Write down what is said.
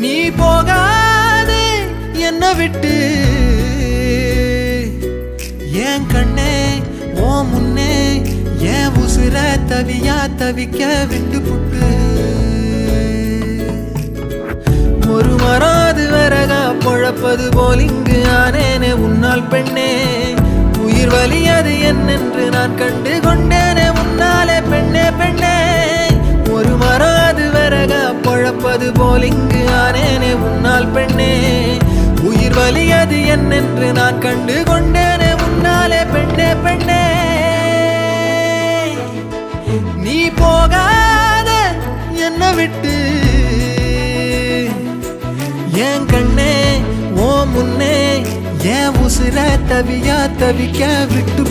நீ போகாதே என்ன விட்டு என் கண்ணே ஓ முன்னே என் உசுர தவியா தவிக்க விட்டு புட்டு ஒரு மராது வரகா பொழப்பது போல் இங்கு ஆனேனே உன்னால் பெண்ணே உயிர் வலியது என்னென்று நான் கண்டு கொண்டேனே உன்னாலே பெண்ணே பெண்ணே ஒரு மராது வரகா பொழப்பது போல் இங்கு ஆனேனே உன்னால் பெண்ணே உயிர் வலியது என்னென்று நான் கண்டு கொண்டேனே உன்னாலே பெண்ணே பெண்ணே நீ போகாத என்ன விட்டு என் கண்ணே ஓ முன்னே என் உசுர தவியா தவிக்க விட்டு